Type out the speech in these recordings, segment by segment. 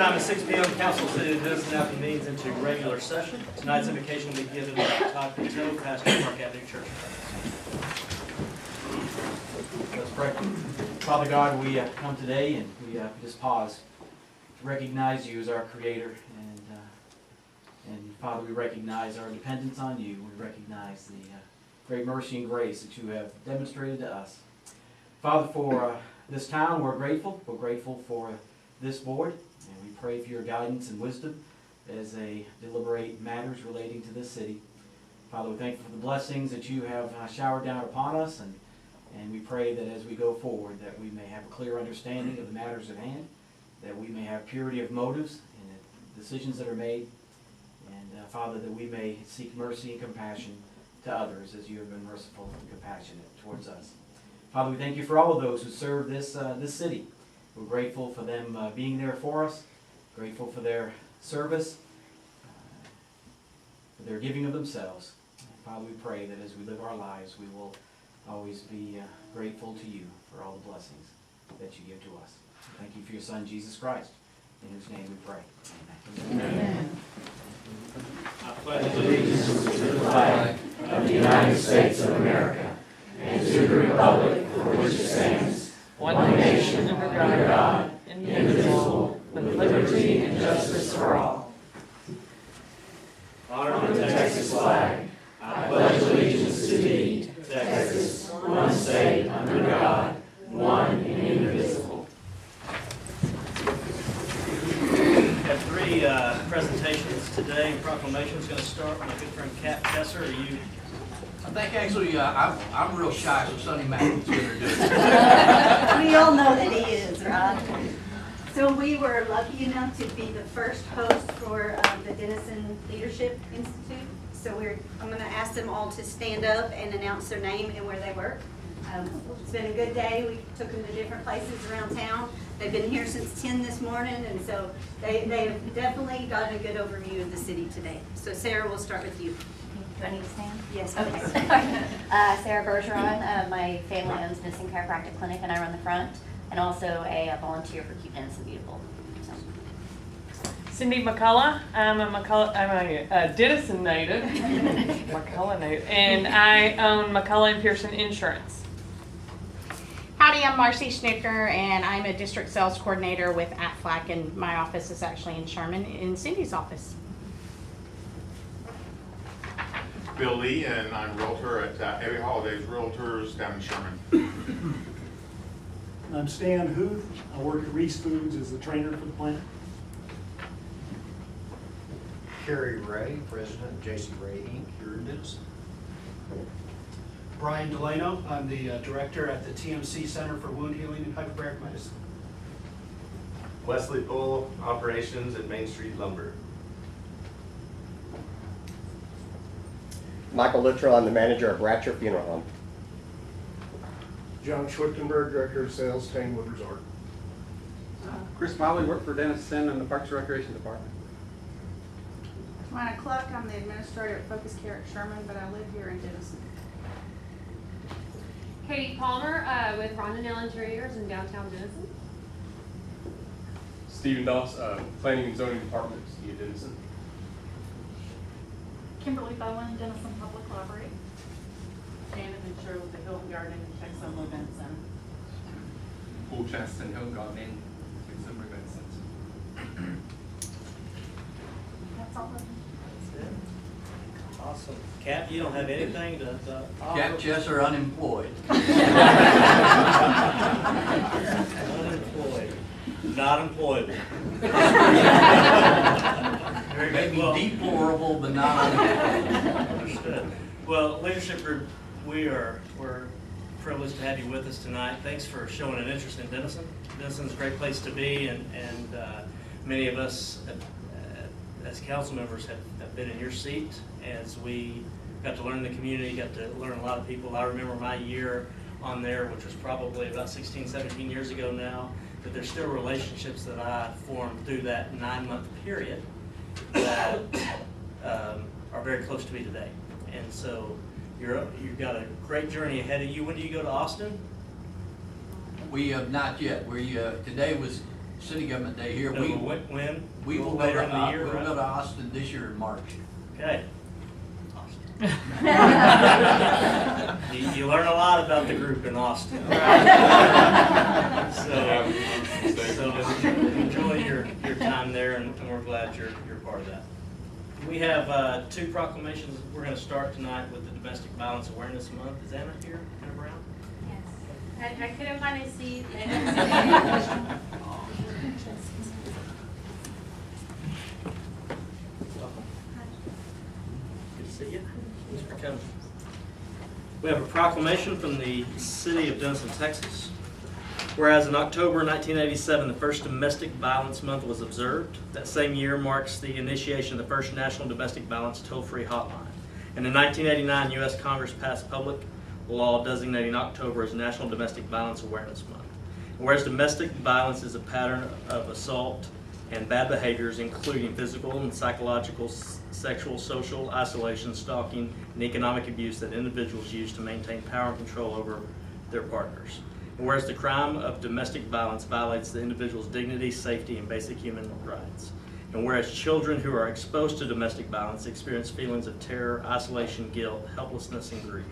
Time is 6 p.m. Council City of Denison now convenes into regular session. Tonight's invocation will be given by Todd Pinto, pastor of Park Avenue Church. Let's pray. Father God, we come today and we just pause to recognize you as our Creator, and Father, we recognize our dependence on you. We recognize the great mercy and grace that you have demonstrated to us. Father, for this town, we're grateful. We're grateful for this board, and we pray for your guidance and wisdom as they deliberate matters relating to this city. Father, we thank you for the blessings that you have showered down upon us, and we pray that as we go forward that we may have a clear understanding of the matters at hand, that we may have purity of motives in the decisions that are made, and Father, that we may seek mercy and compassion to others as you have been merciful and compassionate towards us. Father, we thank you for all of those who serve this city. We're grateful for them being there for us, grateful for their service, for their giving of themselves. Father, we pray that as we live our lives, we will always be grateful to you for all the blessings that you give to us. Thank you for your Son, Jesus Christ, in whose name we pray. Amen. Amen. I pledge Allegiance to the flag of the United States of America and to the republic for which it stands, one nation under God, indivisible, with liberty and justice for all. honor The Texas flag, I pledge allegiance to thee, Texas, one state under God, one and indivisible. We have three presentations today. Proclamation is going to start with my good friend Kat Tesser. Are you? I think actually I'm real shy, so Sonny Mack's going to do it. We all know that he is, right? So we were lucky enough to be the first host for the Denison Leadership Institute. So I'm going to ask them all to stand up and announce their name and where they work. It's been a good day. We took them to different places around town. They've been here since 10 this morning, and so they have definitely gotten a good overview of the city today. So Sarah, we'll start with you. Do I need to stand? Yes. Okay. Sarah Bergeron. My family owns Denison Chiropractic Clinic, and I run the front, and also a volunteer for Keep Denison Beautiful. So. Cindy McCullough. I'm a Denison native, McCullough native, and I own McCullough and Pearson Insurance. Howdy, I'm Marcy Schnicker, and I'm a district sales coordinator with Aflac, and my office is actually in Sherman, in Cindy's office. Bill Lee, and I'm realtor at Every Holidays Realtors down in Sherman. I'm Stan Huth. I work at Reese Foods as the trainer for the plant. Kerry Ray, president of J.C. Ray Inc. here in Denison. Brian Delano, I'm the director at the TMC Center for Wound Healing and Hyperbaric Medicine. Wesley Poole, operations at Main Street Lumber. Michael Luttrell, I'm the manager of Ratcher Funeral Home. John Schwittenberg, director of sales, Tanglewood Resort. Chris Miley, work for Denison in the Parks and Recreation Department. Joanna Cluck, I'm the administrator at Focus Care at Sherman, but I live here in Denison. Katie Palmer with Rondell Interiors in downtown Denison. Stephen Doss, Planning and Zoning Department, City of Denison. Kimberly Bowen, Denison Public Library. Janet Ventura with the Hilton Garden and Texas Benson. Paul Chaston, Hilton Garden, Texas Benson. That's all of them. That's it. Awesome. Kat, you don't have anything to offer? Jack Chesser, unemployed. Unemployed. Not employable. Maybe deplorable, but not unemployed. Understood. Well, Leadership Group, we're privileged to have you with us tonight. Thanks for showing an interest in Denison. Denison's a great place to be, and many of us as council members have been in your seat as we got to learn the community, got to learn a lot of people. I remember my year on there, which was probably about 16, 17 years ago now, but there's still relationships that I formed through that 9-month period that are very close to me today. And so you've got a great journey ahead of you. When do you go to Austin? We have not yet. Today was City Government Day here. And when? We will go Later to, in the year, we'll right? go to Austin this year in March. Okay. You learn a lot about the group in Austin. So enjoy your time there, and we're glad you're part of that. We have 2 proclamations. We're going to start tonight with the Domestic Violence Awareness Month. Is Anna here? Anna Brown? Yes. I couldn't find a seat. Good to see you. Thanks for coming. We have a proclamation from the City of Denison, Texas. Whereas in October 1987, the first Domestic Violence Month was observed. That same year marks the initiation of the first National Domestic Violence Toll-Free Hotline. And in 1989, U.S. Congress passed public law designating October as National Domestic Violence Awareness Month. And whereas domestic violence is a pattern of assault and bad behaviors, including physical and psychological, sexual, social isolation, stalking, and economic abuse that individuals use to maintain power and control over their partners. And whereas the crime of domestic violence violates the individual's dignity, safety, and basic human rights. And whereas children who are exposed to domestic violence experience feelings of terror, isolation, guilt, helplessness, and grief.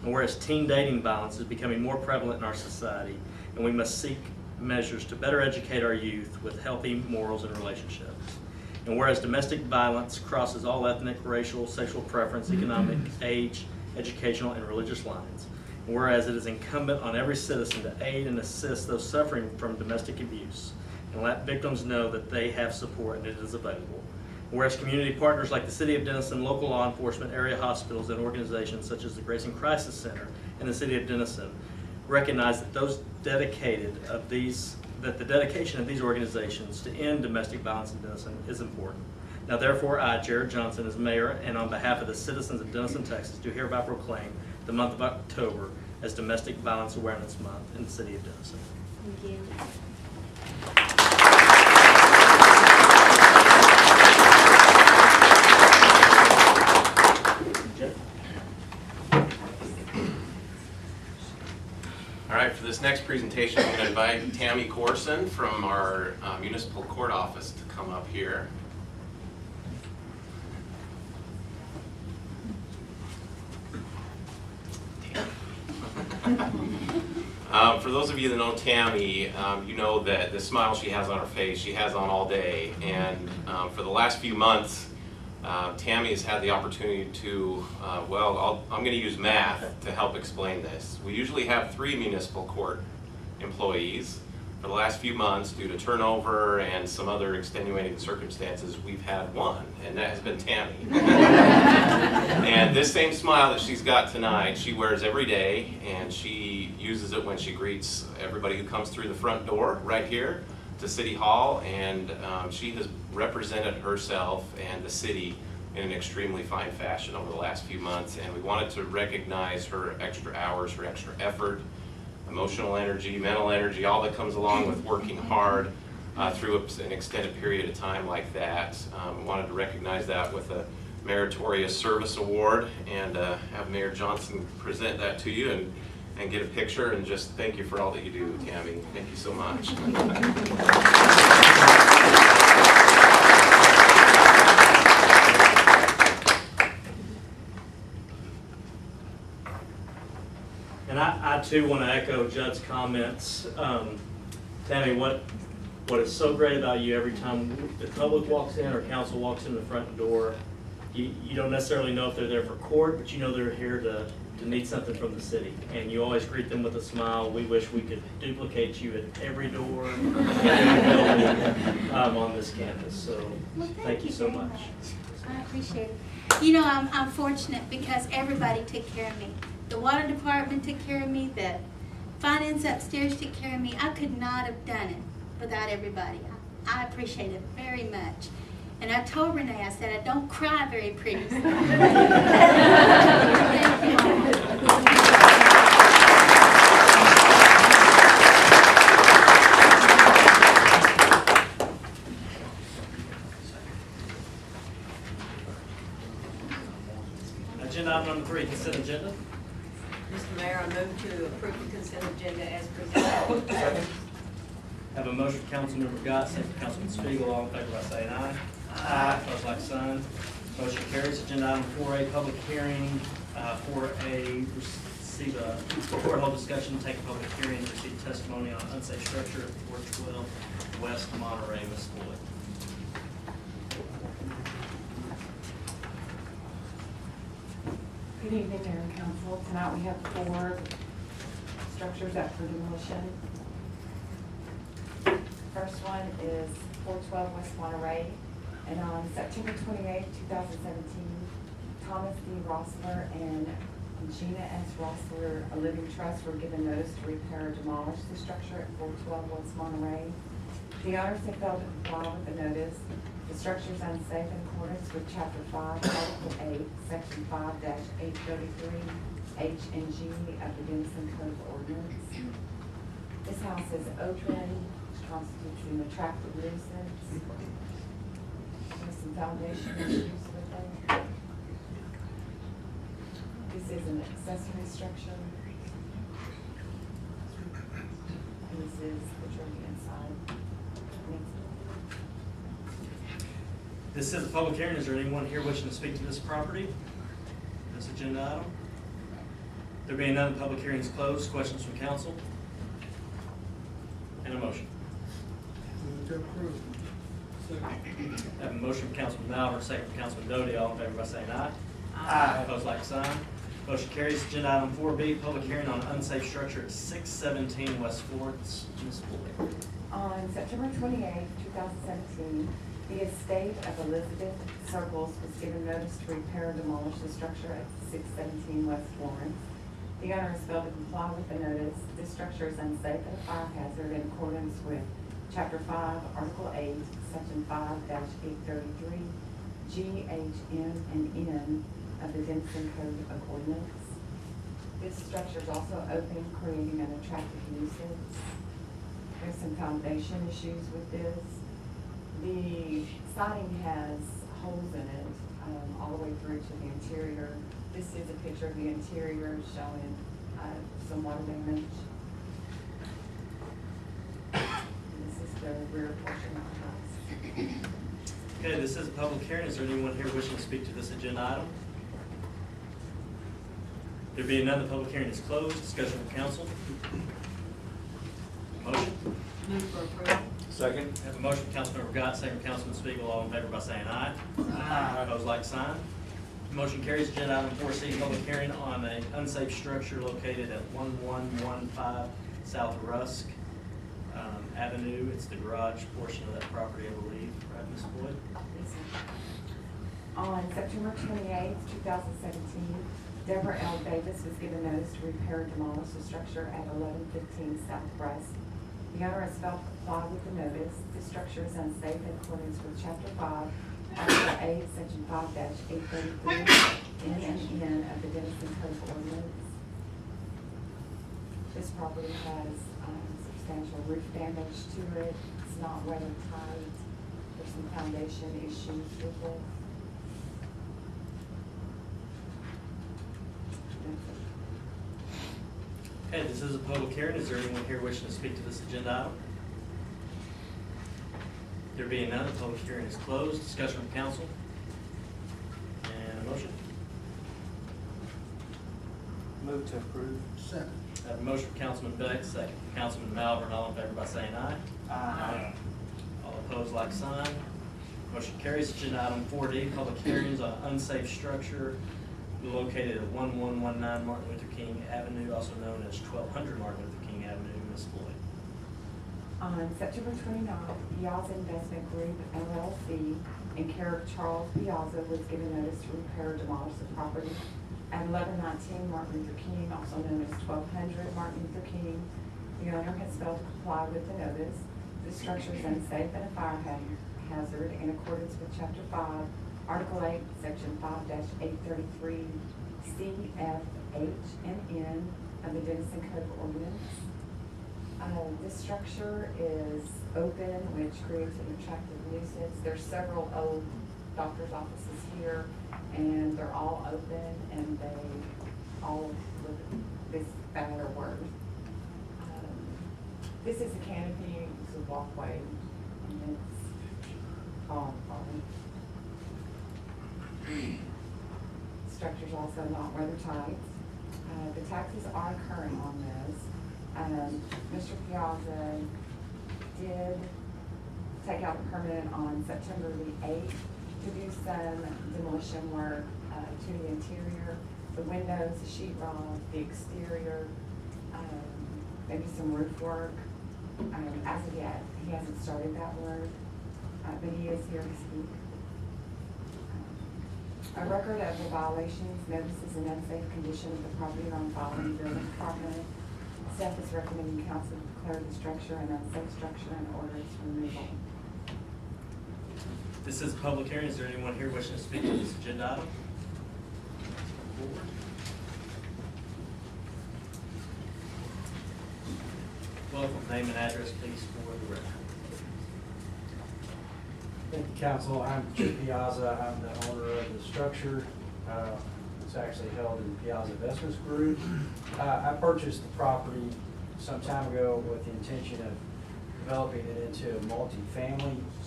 And whereas teen dating violence is becoming more prevalent in our society, and we must seek measures to better educate our youth with healthy morals and relationships. And whereas domestic violence crosses all ethnic, racial, sexual preference, economic, age, educational, and religious lines. And whereas it is incumbent on every citizen to aid and assist those suffering from domestic abuse and let victims know that they have support and it is available. Whereas community partners like the City of Denison, local law enforcement, area hospitals, and organizations such as the Grace and Crisis Center and the City of Denison recognize that the dedication of these organizations to end domestic violence in Denison is important. Now therefore I, Jared Johnson, as mayor and on behalf of the citizens of Denison, Texas, do hereby proclaim the month of October as Domestic Violence Awareness Month in the City of Denison. Thank you. All right, for this next presentation, I'm going to invite Tammy Corson from our municipal court office to come up here. For those of you that know Tammy, you know that the smile she has on her face, she has on all day. And for the last few months, Tammy has had the opportunity to, I'm going to use math to help explain this. We usually have 3 municipal court employees. For the last few months, due to turnover and some other extenuating circumstances, we've had 1, and that has been Tammy. And this same smile that she's got tonight, she wears every day, and she uses it when she greets everybody who comes through the front door right here to City Hall, and she has represented herself and the city in an extremely fine fashion over the last few months, and we wanted to recognize her extra hours, her extra effort, emotional energy, mental energy, all that comes along with working hard through an extended period of time like that. We wanted to recognize that with a Meritorious Service Award, and have Mayor Johnson present that to you and get a picture, and just thank you for all that you do, Tammy. Thank you so much. And I too want to echo Judd's comments. Tammy, what is so great about you, every time the public walks in or council walks in the front door, you don't necessarily know if they're there for court, but you know they're here to need something from the city. And you always greet them with a smile. We wish we could duplicate you at every door in every building on this campus. So thank you so much. I appreciate it. You know, I'm fortunate because everybody took care of me. The water department took care of me. The finance upstairs took care of me. I could not have done it without everybody. I appreciate it very much. And I told Renee, I said, I don't cry very pretty. Agenda item number 3, consent agenda. Mr. Mayor, I move to approve the consent agenda as presented. Have a motion from Councilmember Gott, second from Councilman Spiegel, all in favor by saying aye. Aye. Opposed, like sign. Motion carries. Agenda item 4A, public hearing, 4A, receive a, before whole discussion, take a public hearing, receive testimony on unsafe structure at 412 West Monterey, Ms. Floyd. Good evening, Mayor and Council. Tonight we have 4 structures up for demolition. First one is 412 West Monterey, and on September 28, 2017, Thomas D. Rossler and Gina S. Rossler, a living trust, were given notice to repair or demolish the structure at 412 West Monterey. The owners have failed to comply with the notice. The structure is unsafe in accordance with Chapter 5, Article 8, Section 5-833, H and G of the Denison Code of Ordinance. This house is open, which constitutes an attractive nuisance. There's some foundation issues with it. This is an accessory structure. And this is the journey inside. This is a public hearing. Is there anyone here wishing to speak to this property? This agenda item? There being none, the public hearing is closed. Questions from council? And a motion. Move to approve. I have a motion from Councilman Malver, second from Councilman Doty, all in favor by saying aye. Aye. Opposed, like sign. Motion carries. Agenda item 4B, public hearing on unsafe structure at 617 West 4th. Ms. Floyd. On September 28, 2017, the estate of Elizabeth Circles was given notice to repair or demolish the structure at 617 West Florence. The owner has failed to comply with the notice. This structure is unsafe and a fire hazard in accordance with Chapter 5, Article 8, Section 5-833, G, H, M, and N of the Denison Code of Ordinance. This structure is also open, creating an attractive nuisance. There's some foundation issues with this. The siding has holes in it all the way through to the interior. This is a picture of the interior showing some water damage. And this is the rear portion of the house. Okay, this is a public hearing. Is there anyone here wishing to speak to this agenda item? There being none, the public hearing is closed. Discussion with council. Motion. Move for approval. Second. Have a motion from Councilmember Gott, second from Councilman Spiegel, all in favor by saying aye. Aye. Opposed, like sign. Motion carries. Agenda item 4C, public hearing on an unsafe structure located at 1115 South Rusk Avenue. It's the garage portion of that property, I believe. Right, Ms. Floyd? On September 28, 2017, Deborah L. Davis was given notice to repair and demolish the structure at 1115 South Rusk. The owner has failed to comply with the notice. This structure is unsafe in accordance with Chapter 5, Article 8, Section 5-833, N and N of the Denison Code of Ordinance. This property has substantial roof damage to it. It's not weathertight. There's some foundation issues with it. Okay, this is a public hearing. Is there anyone here wishing to speak to this agenda item? There being none, the public hearing is closed. Discussion from council. And a motion. Move to approve. Second. I have a motion from Councilman Beck, second from Councilman Malvern, all in favor by saying aye. Aye. All opposed, like sign. Motion carries. Agenda item 4D, public hearings on unsafe structure located at 1119 Martin Luther King Avenue, also known as 1200 Martin Luther King Avenue. Ms. Floyd. On September 29th, Piazza Investment Group LLC, in care of Charles Piazza, was given notice to repair or demolish the property at 1119 Martin Luther King, also known as 1200 Martin Luther King. The owner has failed to comply with the notice. The structure is unsafe and a fire hazard in accordance with Chapter 5, Article 8, Section 5-833, C, F, H, and N of the Denison Code of Ordinance. This structure is open, which creates an attractive nuisance. There's several old doctor's offices here, and they're all open, and they all look this bad or worse. This is a canopy, so a walkway, and it's falling apart. Structure's also not weathertight. The taxes are current on this. Mr. Piazza did take out a permit on September the 8th to do some demolition work to the interior, the windows, the sheetrock, the exterior, maybe some roof work. As of yet, he hasn't started that work, but he is here to speak. A record of the violations, notices, and unsafe condition of the property are on file in the building department. Staff is recommending council declare the structure an unsafe structure and order its removal. This is a public hearing. Is there anyone here wishing to speak to this agenda item? Welcome. Name and address, please, for the record. Thank you, Council. I'm Chip Piazza. I'm the owner of the structure. It's actually held in Piazza Investments Group. I purchased the property some time ago with the intention of developing it into a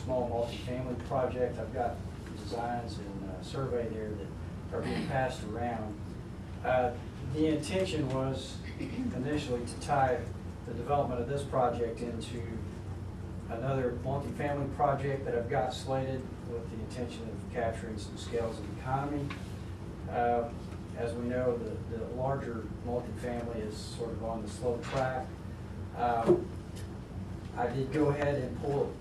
small multifamily project. I've got designs and survey there that are being passed around. The intention was initially to tie the development of this project into another multifamily project that I've got slated with the intention of capturing some scales of economy. As we know, the larger multifamily is sort of on the slow track. I did go ahead and pull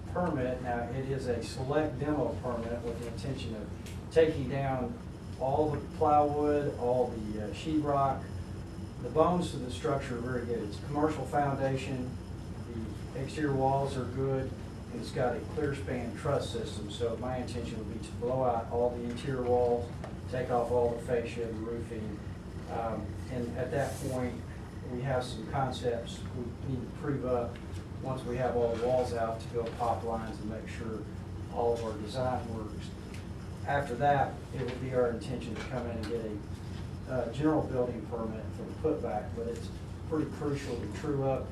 a permit. Now, it is a select demo permit with the intention of taking down all the plywood, all the sheetrock. The bones of the structure are very good. It's a commercial foundation. The exterior walls are good, and it's got a clear span truss system. So my intention would be to blow out all the interior walls, take off all the fascia, the roofing, and at that point, we have some concepts we need to prove up once we have all the walls out to build pop lines and make sure all of our design works. After that, it would be our intention to come in and get a general building permit for the putback, but it's pretty crucial to true up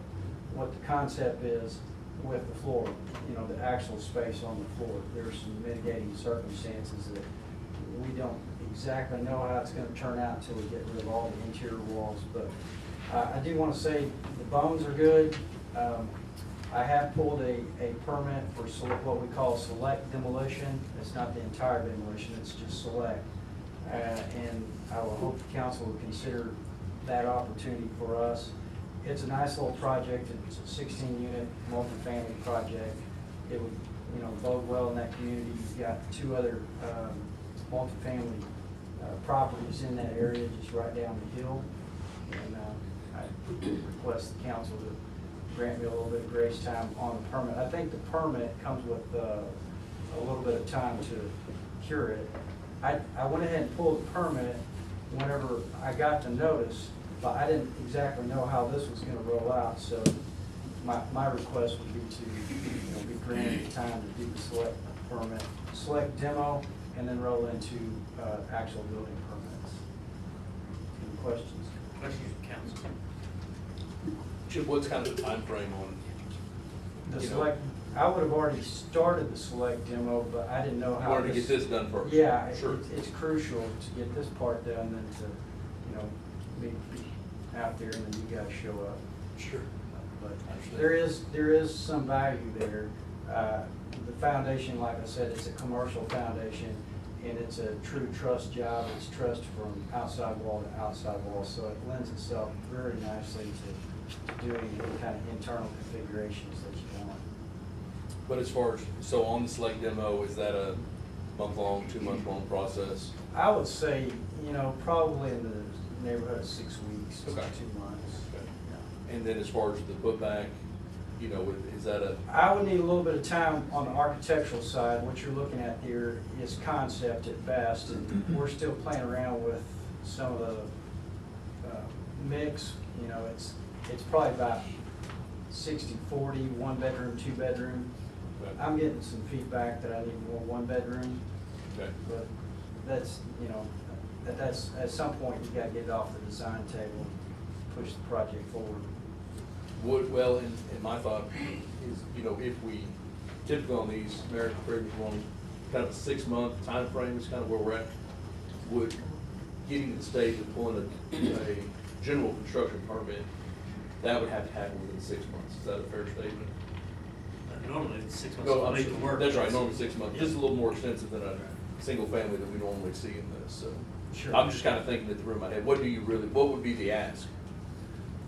what the concept is with the floor, the actual space on the floor. There's some mitigating circumstances that we don't exactly know how it's going to turn out until we get rid of all the interior walls, but I do want to say the bones are good. I have pulled a permit for what we call select demolition. It's not the entire demolition, it's just select. And I will hope the council will consider that opportunity for us. It's a nice little project. It's a 16-unit multifamily project. It would, bode well in that community. You've got two other multifamily properties in that area, just right down the hill. And I request the council to grant me a little bit of grace time on the permit. I think the permit comes with a little bit of time to cure it. I went ahead and pulled the permit whenever I got the notice, but I didn't exactly know how this was going to roll out. So my request would be to be granted the time to do the select permit, select demo, and then roll into actual building permits. Any questions? Questions from council? Chip, what's kind of the time frame on The select, I would have already started the select demo, but I didn't know how. You wanted to get this done first? Yeah, Sure. it's crucial to get this part done than to, be out there and then you guys show up. Sure. But there is some value there. The foundation, like I said, it's a commercial foundation, and it's a true truss job. It's trussed from outside wall to outside wall, so it lends itself very nicely to doing any kind of internal configurations that you want. But as far as, so on the select demo, is that a month-long, 2-month-long process? I would say, probably in the neighborhood of 6 weeks to Okay. 2 months. Okay. And then as far as the putback, is that a? I would need a little bit of time on the architectural side. What you're looking at there is concept at best, and we're still playing around with some of the mix. It's probably about 60-40, 1 bedroom, 2 bedroom. Okay. I'm getting some feedback that I need more 1 bedroom. Okay. But that's, at some point, you gotta get it off the design table and push the project forward. Well, and my thought is, you know, if we, typically on these American Freedoms loans, kind of a 6-month time frame is kind of where we're at. Would getting to the stage of pulling a general construction permit, that would have to happen within 6 months. Is that a fair statement? Normally, it's 6 months No, to I'm complete sure. the work. That's right, normally 6 months. Yeah. This is a little more extensive than a single family that we normally see in this, so. Sure. I'm just kind of thinking it through in my head. What would be the ask?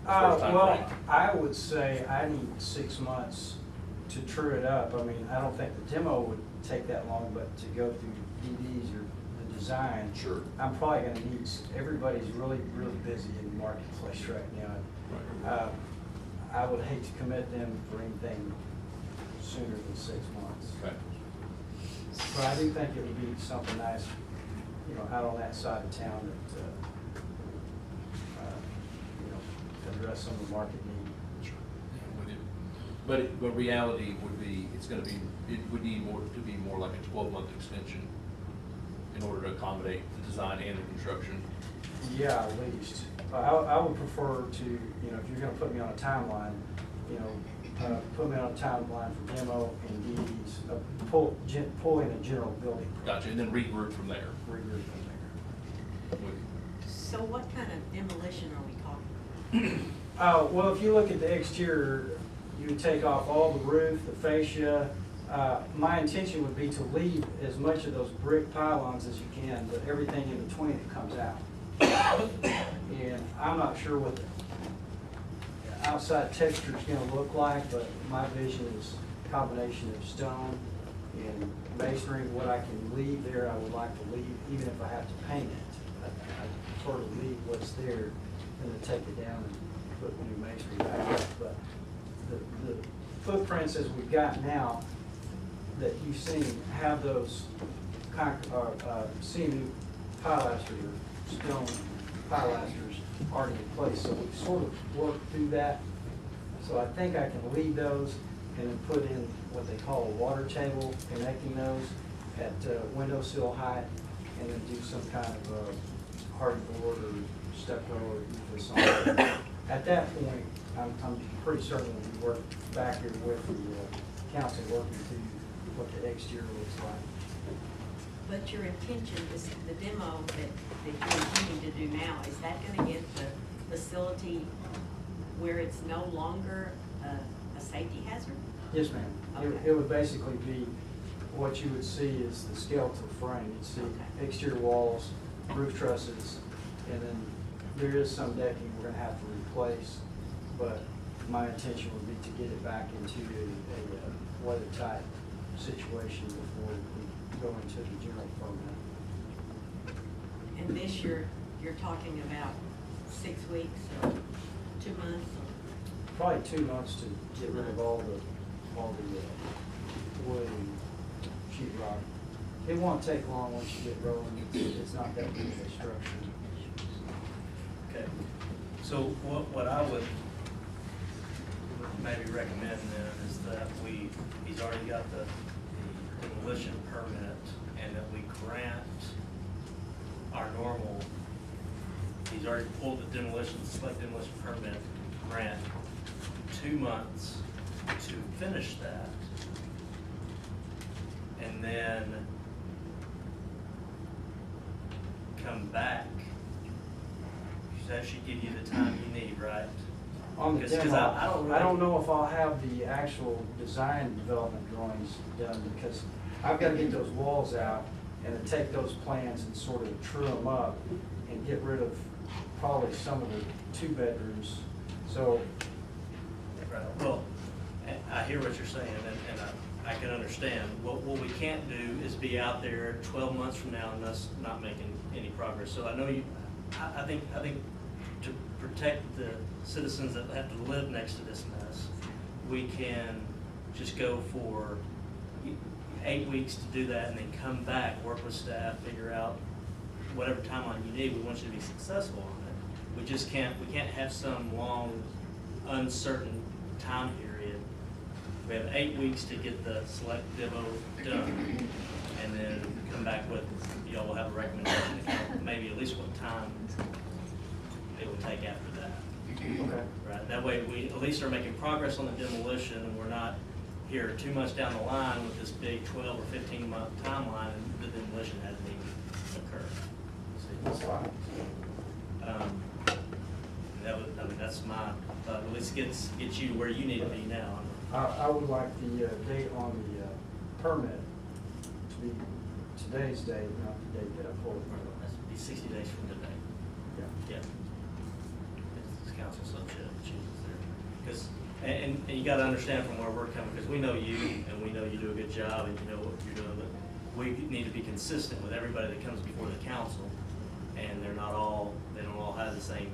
As far as time Well, frame? I would say I need 6 months to true it up. I mean, I don't think the demo would take that long, but to go through DDs or the design. Sure. I'm probably gonna need, everybody's really, really busy in the marketplace right now. I would hate to commit them for anything sooner than 6 months. Okay. But I do think it would be something nice, you know, out on that side of town that, you know, address some of the market need. But reality would be, it would need to be more like a 12-month extension in order to accommodate the design and the construction. Yeah, at least. I would prefer to, you know, if you're gonna put me on a timeline, you know, put me on a timeline for demo and DDs, pull in a general building. Gotcha, and then regroup from there. Regroup from there. So what kind of demolition are we talking? Well, if you look at the exterior, you would take off all the roof, the fascia. My intention would be to leave as much of those brick pylons as you can, but everything in between it comes out. And I'm not sure what the outside texture is gonna look like, but my vision is a combination of stone and masonry. What I can leave there, I would like to leave, even if I have to paint it. I prefer to leave what's there than to take it down and put new masonry back up. But the footprints as we've got now that you've seen have those sinew pilasters or stone pilasters already in place. So we've sort of worked through that. So I think I can leave those and then put in what they call a water table, connecting those at windowsill height, and then do some kind of hardboard or stucco or ethos on it. At that point, I'm pretty certain we work back here with the council working through what the exterior looks like. But your intention is the demo that you're intending to do now, is that gonna get the facility where it's no longer a safety hazard? Yes, ma'am. Okay. It would basically be, what you would see is the skeletal frame. You'd see exterior walls, roof trusses, and then there is some decking we're gonna have to replace, but my intention would be to get it back into a weather-tight situation before we go into the general permit. And this year, you're talking about 6 weeks or 2 months? Probably 2 months to get rid of all the wood and sheet rock. It won't take long once you get rolling. It's not that big of a structure. Okay, so what I would maybe recommend then is that he's already got the demolition permit, and that we grant our normal, he's already pulled the select demolition permit, grant 2 months to finish that. And then come back. That should give you the time you need, right? On the 'Cause demo, I I don't know if I'll have the actual design development drawings done, because I've got to get those walls out and then take those plans and sort of true them up and get rid of probably some of the 2 bedrooms. So, Right. Well, I hear what you're saying, and I can understand. What we can't do is be out there 12 months from now and us not making any progress. So I know I think to protect the citizens that have to live next to this mess, we can just go for 8 weeks to do that, and then come back, work with staff, figure out whatever timeline you need. We want you to be successful on it. We just can't have some long, uncertain time period. We have 8 weeks to get the select demo done, and then come back with, y'all will have a recommendation, maybe at least what time it will take after that. Okay. Right, that way we at least are making progress on the demolition, and we're not here too much down the line with this big 12 or 15-month timeline, and the demolition hasn't even occurred. That's fine. That would, I mean, that's my, at least get you to where you need to be now. I would like the date on the permit to be today's date, not the date that I pulled it. That's be 60 days from today. Yeah. It's council subject chooses there. Because, and you gotta understand from where we're coming, because we know you, and we know you do a good job, and you know what you're doing, but we need to be consistent with everybody that comes before the council, and they don't all have the same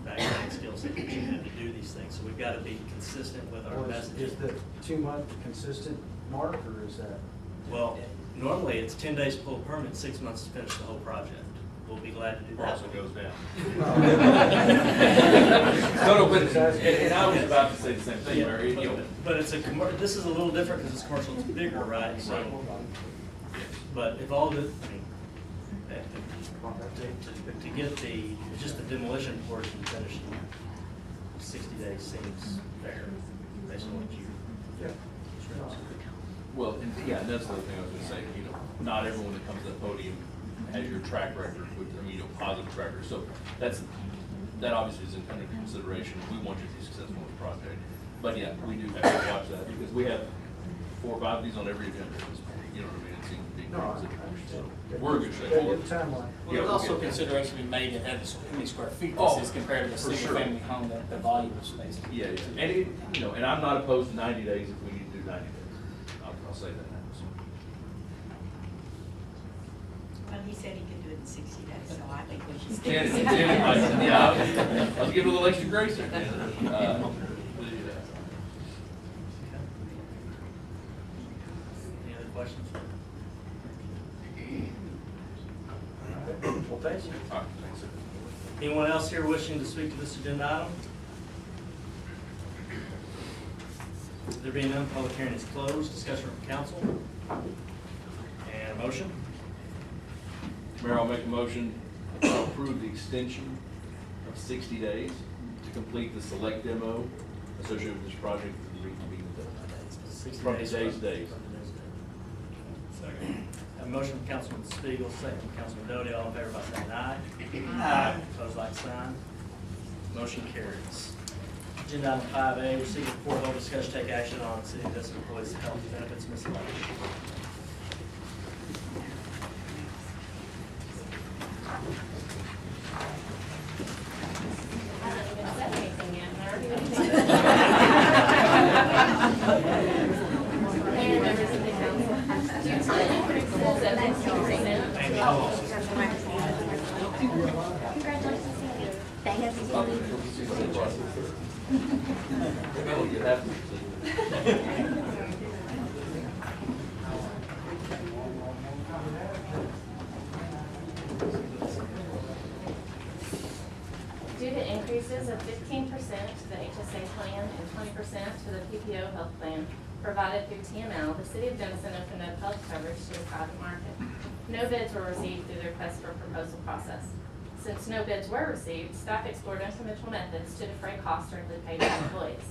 background skill set that you have to do these things, so we've gotta be consistent with our Or messaging. is the 2-month consistent mark, or is that? Well, normally it's 10 days to pull a permit, 6 months to finish the whole project. We'll be glad to do that. Also goes down. No, but, and I was about to say the same thing, Mary, you know. But it's this is a little different because it's commercial, it's bigger, right? So, but if all the, I mean, to get just the demolition portion finished, 60 days seems fair, based on what you. Well, and yeah, and that's the other thing I was gonna say, you know, not everyone that comes to the podium has your track record, with, I mean, you know, positive track record, so that obviously is under consideration. We want you to be successful in the project. But yeah, we do have to watch that, because we have 4 or 5 of these on every agenda at this point, you know what I mean? It seems to be consideration, so we're in good shape. Good timeline. Well, there's also consideration to be made in having how many square feet this is compared to a single family home, the volume of space. Yeah, and it, you know, and I'm not opposed to 90 days if we need to do 90 days. I'll say that now. So. Well, he said he could do it in 60 days, so I think we should. Yeah, I'll give it a little extra grace there. Any other questions? Well, thank you. All right, thanks, sir. Anyone else here wishing to speak to this agenda item? There being none, public hearing is closed. Discussion from council. And a motion? Mayor, I'll make a motion to approve the extension of 60 days to complete the select demo associated with this project and reconvene the 60 from days. today's date. Second. A motion from Councilman Spiegel, second from Councilman Doty. All in favor by saying aye. Aye. Opposed, like sign. Motion carries. Agenda item 5A, receive report, hold discussion, take action on city of Denison employees' health benefits miscellaneous. I haven't even said anything yet, and I already went to Mayor, members of the council, due to the increases of 15%. Congratulations, Sandy. Thank you. Oh, you have to. Due to increases of 15% to the HSA plan and 20% to the PPO health plan provided through TML, the city of Denison opened up health coverage to the private market. No bids were received through the request for proposal process. Since no bids were received, staff explored unconventional methods to defray costs directly paid to employees.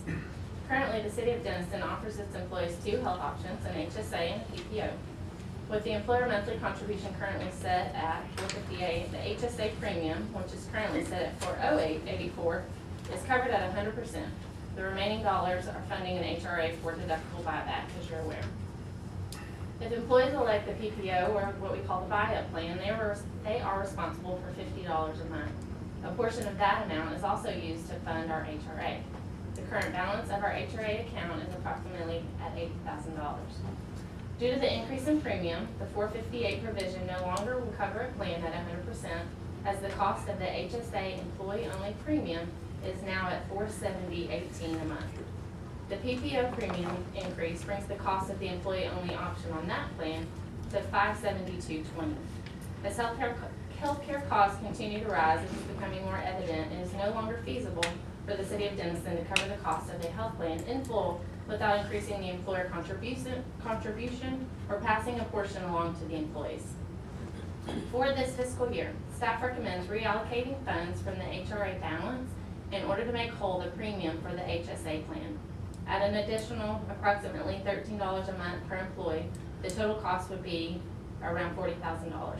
Currently, the city of Denison offers its employees 2 health options, an HSA and a PPO. With the employer monthly contribution currently set at $458, the HSA premium, which is currently set at $408.84, is covered at 100%. The remaining dollars are funding an HRA for deductible buyback, as you're aware. If employees elect the PPO, or what we call the buy-up plan, they are responsible for $50 a month. A portion of that amount is also used to fund our HRA. The current balance of our HRA account is approximately at $80,000. Due to the increase in premium, the 458 provision no longer will cover a plan at 100%, as the cost of the HSA employee-only premium is now at $470.18 a month. The PPO premium increase brings the cost of the employee-only option on that plan to $572.20. As healthcare costs continue to rise, it is becoming more evident it is no longer feasible for the city of Denison to cover the cost of the health plan in full without increasing the employer contribution or passing a portion along to the employees. For this fiscal year, staff recommends reallocating funds from the HRA balance in order to make whole the premium for the HSA plan. At an additional approximately $13 a month per employee, the total cost would be around $40,000.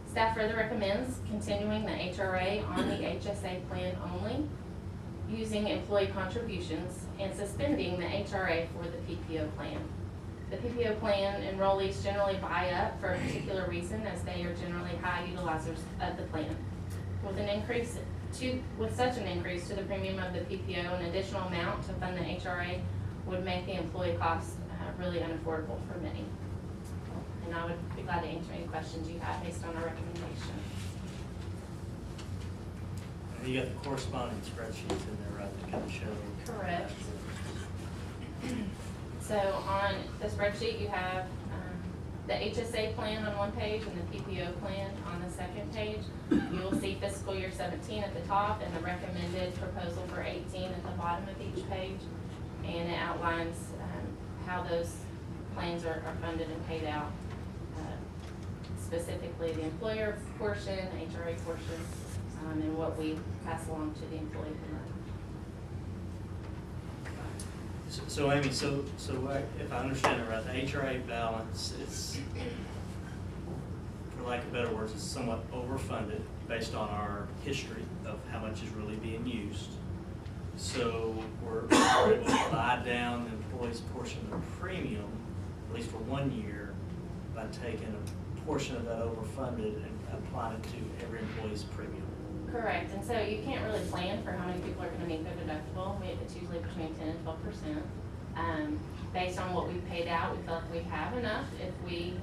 Staff further recommends continuing the HRA on the HSA plan only, using employee contributions, and suspending the HRA for the PPO plan. The PPO plan enrollees generally buy up for a particular reason, as they are generally high utilizers of the plan. With such an increase to the premium of the PPO, an additional amount to fund the HRA would make the employee cost really unaffordable for many. And I would be glad to answer any questions you have based on our recommendation. You got the corresponding spreadsheets in there, right, that kind of show. Correct. So on the spreadsheet, you have the HSA plan on one page and the PPO plan on the second page. You will see fiscal year 17 at the top and the recommended proposal for 18 at the bottom of each page. And it outlines how those plans are funded and paid out. Specifically the employer portion, HRA portion, and what we pass along to the employee per month. So Amy, so if I understand it right, the HRA balance, it's, for lack of better words, it's somewhat overfunded based on our history of how much is really being used. So we're able to buy down the employee's portion of the premium, at least for 1 year, by taking a portion of that overfunded and applying it to every employee's premium. Correct, and so you can't really plan for how many people are gonna meet their deductible. It's usually between 10 and 12%. Based on what we paid out, we feel like we have enough if we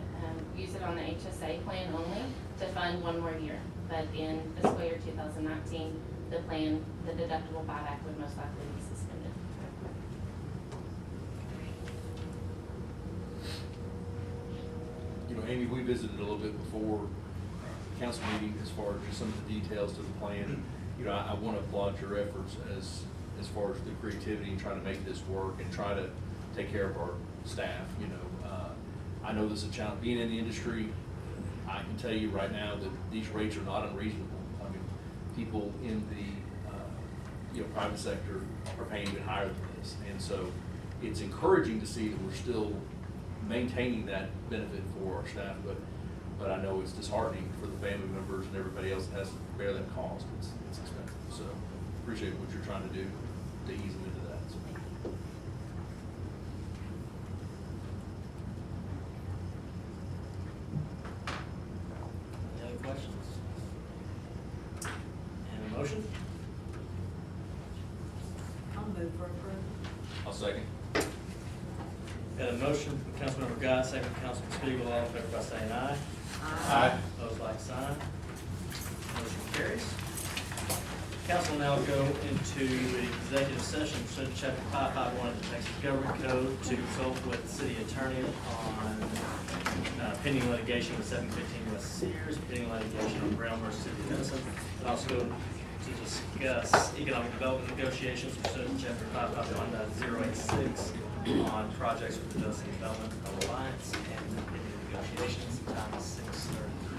use it on the HSA plan only to fund 1 more year. But in fiscal year 2019, the deductible buyback would most likely be suspended. You know, Amy, we visited a little bit before council meeting as far as just some of the details to the plan. You know, I want to applaud your efforts as far as the creativity and trying to make this work and try to take care of our staff. You know, I know this is a challenge. Being in the industry, I can tell you right now that these rates are not unreasonable. I mean, people in the private sector are paying even higher than this, and so it's encouraging to see that we're still maintaining that benefit for our staff. But I know it's disheartening for the family members and everybody else that has to bear that cost. It's expensive. So appreciate what you're trying to do to ease them into that. So. Any other questions? And a motion? I'll move for approval. I'll second. Got a motion from Councilmember Guy, second from Councilman Spiegel, all in favor by saying aye. Aye. Opposed, like sign. Motion carries. Council will now go into executive session pursuant to Chapter 551 of the Texas Government Code to consult with the city attorney on pending litigation with 715 West Sears, pending litigation on Brown versus City of Denison, and also to discuss economic development negotiations pursuant to Chapter 551.086 on projects with the Denison Development Alliance and pending negotiations. Time is 6:30.